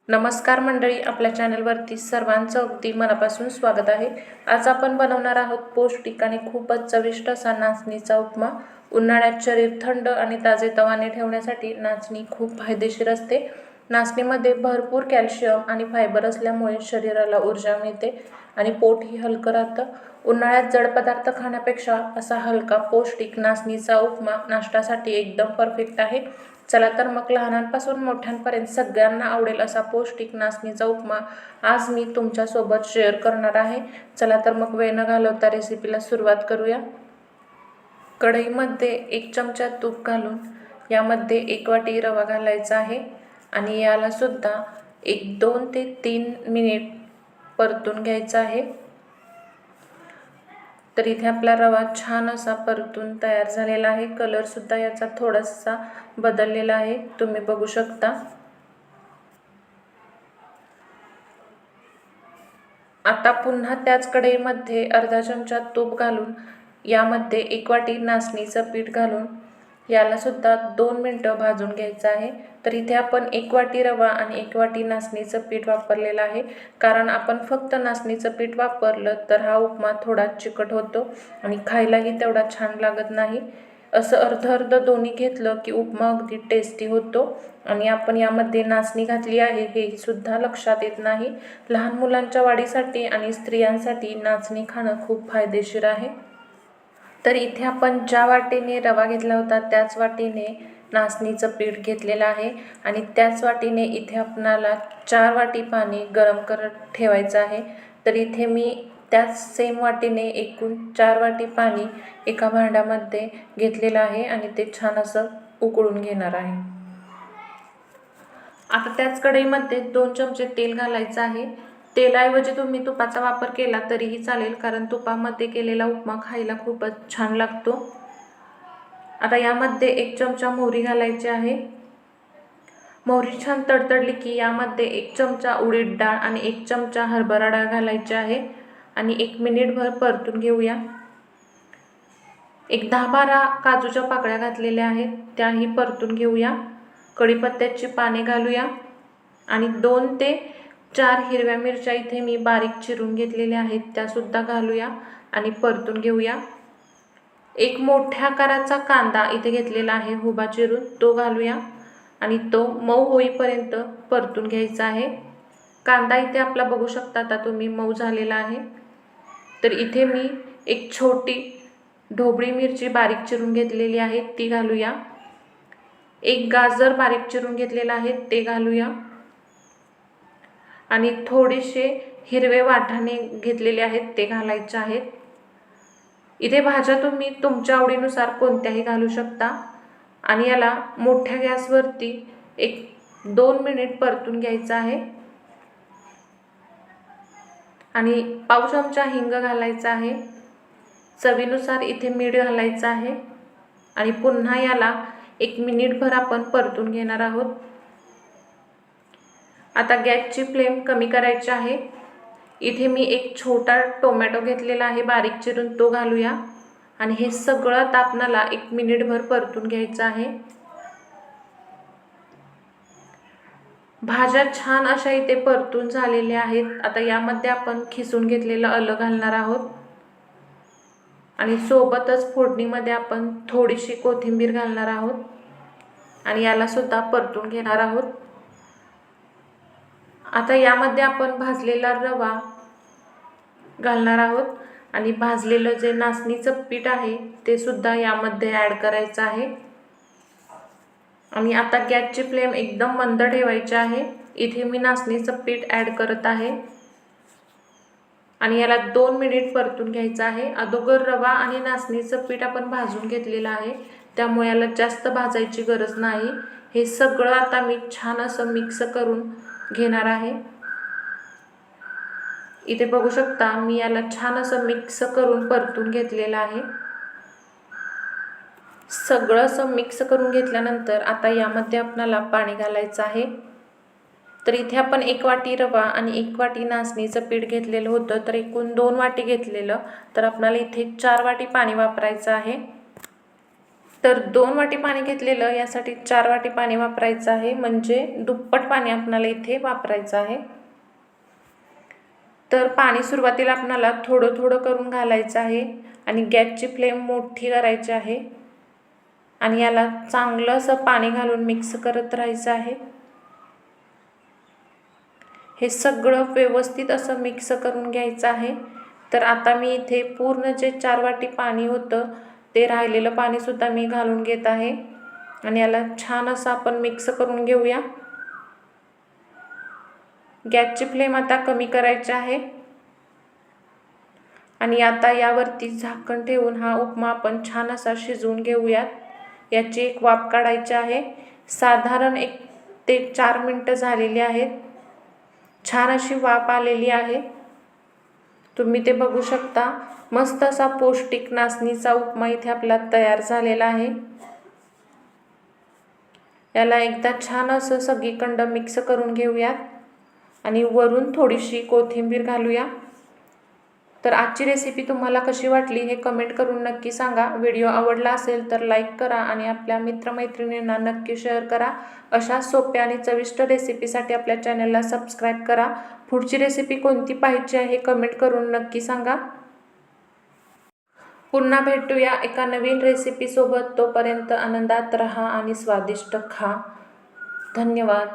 नमस्कार मंडळी, आपल्या चॅनलवरती सर्वांचं अगदी मनापासून स्वागत आहे। आज आपण बनवणार आहोत पौष्टिक आणि खूपच चविष्ट असा नाचणीचा उपमा। उन्हाळ्यात शरीर थंड आणि ताजेतवाने ठेवण्यासाठी नाचणी खूप फायदेशीर असते। नाचणीमध्ये भरपूर कॅल्शियम आणि फायबर असल्यामुळे शरीराला ऊर्जा मिळते आणि पोटही हलकं राहतं। उन्हाळ्यात जड पदार्थ खाण्यापेक्षा असा हलका पौष्टिक नाचणीचा उपमा नाश्त्यासाठी एकदम परफेक्ट आहे। चला तर मग लहानांपासून मोठ्यांपर्यंत सगळ्यांना आवडेल असा पौष्टिक नाचणीचा उपमा आज मी तुमच्यासोबत शेअर करणार आहे। चला तर मग वेळ न घालवता रेसिपीला सुरुवात करूया। कढईमध्ये 1 चमचा तूप घालून यामध्ये 1 वाटी रवा घालायचा आहे आणि याला सुद्धा 2 ते 3 मिनिट परतून घ्यायचा आहे। तर इथे आपला रवा छान असा परतून तयार झालेला आहे। कलर सुद्धा याचा थोडासा बदललेला आहे, तुम्ही बघू शकता। आता पुन्हा त्याच कढईमध्ये अर्धा चमचा तूप घालून यामध्ये 1 वाटी नाचणीचं पीठ घालून याला सुद्धा 2 मिनिटं भाजून घ्यायचं आहे। तर इथे आपण 1 वाटी रवा आणि 1 वाटी नाचणीचं पीठ वापरलेलं आहे, कारण आपण फक्त नाचणीचं पीठ वापरलं तर हा उपमा थोडा चिकट होतो आणि खायलाही तेवढा छान लागत नाही। असं अर्ध अर्ध दोन्ही घेतलं की उपमा अगदी टेस्टी होतो आणि आपण यामध्ये नाचणी घातली आहे हे सुद्धा लक्षात येत नाही। लहान मुलांच्या वाढीसाठी आणि स्त्रियांसाठी नाचणी खाणं खूप फायदेशीर आहे। तर इथे आपण ज्या वाटीने रवा घेतला होता त्याच वाटीने नाचणीचं पीठ घेतलेलं आहे आणि त्याच वाटीने इथे आपणाला 4 वाटी पाणी गरम करत ठेवायचं आहे। तर इथे मी त्याच सेम वाटीने एकूण 4 वाटी पाणी एका भांड्यामध्ये घेतलेलं आहे आणि ते छान असं उकळून घेणार आहे। आता त्याच कढईमध्ये 2 चमचे तेल घालायचं आहे। तेलाऐवजी तुम्ही तुपाचा वापर केला तरीही चालेल, कारण तुपामध्ये केलेला उपमा खायला खूपच छान लागतो। आता यामध्ये 1 चमचा मोहरी घालायची आहे। मोहरी छान तडतडली की यामध्ये 1 चमचा उडीद डाळ आणि 1 चमचा हरभरा डाळ घालायची आहे आणि 1 मिनिटभर परतून घेऊया। 10-12 काजूच्या पाकळ्या घातलेल्या आहेत, त्याही परतून घेऊया। कढीपत्त्याची पाने घालूया आणि 2 ते 4 हिरव्या मिरच्या इथे मी बारीक चिरून घेतलेल्या आहेत, त्या सुद्धा घालूया आणि परतून घेऊया। 1 मोठ्या आकाराचा कांदा इथे घेतलेला आहे उभा चिरून, तो घालूया आणि तो मऊ होईपर्यंत परतून घ्यायचा आहे। कांदा इथे आपला बघू शकता आता तुम्ही मऊ झालेला आहे। तर इथे मी 1 छोटी ढोबळी मिरची बारीक चिरून घेतलेली आहे, ती घालूया। 1 गाजर बारीक चिरून घेतलेला आहे, ते घालूया आणि थोडेसे हिरवे वाटाणे घेतलेले आहेत, ते घालायचे आहेत। इथे भाज्या तुम्ही तुमच्या आवडीनुसार कोणत्याही घालू शकता आणि याला मोठ्या गॅसवरती 1-2 मिनिट परतून घ्यायचं आहे आणि पाव चमचा हिंग घालायचा आहे। चवीनुसार इथे मीठ घालायचं आहे आणि पुन्हा याला 1 मिनिटभर आपण परतून घेणार आहोत। आता गॅसची फ्लेम कमी करायची आहे। इथे मी 1 छोटा टोमॅटो घेतलेला आहे बारीक चिरून, तो घालूया आणि हे सगळं आता आपल्याला 1 मिनिटभर परतून घ्यायचं आहे। भाज्या छान अशा इथे परतून झालेल्या आहेत। आता यामध्ये आपण खिसून घेतलेलं आलं घालणार आहोत आणि सोबतच फोडणीमध्ये आपण थोडीशी कोथिंबीर घालणार आहोत आणि याला सुद्धा परतून घेणार आहोत। आता यामध्ये आपण भाजलेला रवा घालणार आहोत आणि भाजलेलं जे नाचणीचं पीठ आहे ते सुद्धा यामध्ये ॲड करायचं आहे आणि आता गॅसची फ्लेम एकदम मंद ठेवायची आहे। इथे मी नाचणीचं पीठ ॲड करत आहे आणि याला 2 मिनिट परतून घ्यायचं आहे। अगोदर रवा आणि नाचणीचं पीठ आपण भाजून घेतलेलं आहे, त्यामुळे याला जास्त भाजायची गरज नाही। हे सगळं आता मी छान असं मिक्स करून घेणार आहे। इथे बघू शकता मी याला छान असं मिक्स करून परतून घेतलेलं आहे। सगळं असं मिक्स करून घेतल्यानंतर आता यामध्ये आपल्याला पाणी घालायचं आहे। तर इथे आपण 1 वाटी रवा आणि 1 वाटी नाचणीचं पीठ घेतलेलं होतं, तर एकूण 2 वाटी घेतलेलं, तर आपल्याला इथे 4 वाटी पाणी वापरायचं आहे। तर 2 वाटी पाणी घेतलेलं, यासाठी 4 वाटी पाणी वापरायचं आहे, म्हणजे दुप्पट पाणी आपल्याला इथे वापरायचं आहे. तर पाणी सुरुवातीला आपल्याला थोडं थोडं करून घालायचं आहे आणि गॅसची फ्लेम मोठी करायची आहे आणि याला चांगलं असं पाणी घालून मिक्स करत राहायचं आहे. हे सगळं व्यवस्थित असं मिक्स करून घ्यायचं आहे. तर आता मी इथे पूर्ण जे 4 वाटी पाणी होतं ते राहिलेलं पाणीसुद्धा मी घालून घेत आहे आणि याला छान असं आपण मिक्स करून घेऊया. गॅसची फ्लेम आता कमी करायची आहे आणि आता यावरती झाकण ठेवून हा उपमा आपण छान असा शिजवून घेऊयात. याची एक वाफ काढायची आहे. साधारण 1 ते 4 मिनिटं झालेली आहेत. छान अशी वाफ आलेली आहे. तुम्ही ते बघू शकता. मस्त असा पौष्टिक नाचणीचा उपमा इथे आपला तयार झालेला आहे. याला एकदा छान असं सगळीकडं मिक्स करून घेऊयात आणि वरून थोडीशी कोथिंबीर घालूया. तर आजची रेसिपी तुम्हाला कशी वाटली हे कमेंट करून नक्की सांगा. व्हिडिओ आवडला असेल तर लाईक करा आणि आपल्या मित्रमैत्रिणींना नक्की शेअर करा. अशा सोप्या आणि चविष्ट रेसिपीसाठी आपल्या चॅनलला सबस्क्राईब करा. पुढची रेसिपी कोणती पाहायची आहे हे कमेंट करून नक्की सांगा. पुन्हा भेटूया एका नवीन रेसिपीसोबत. तोपर्यंत आनंदात रहा आणि स्वादिष्ट खा. धन्यवाद.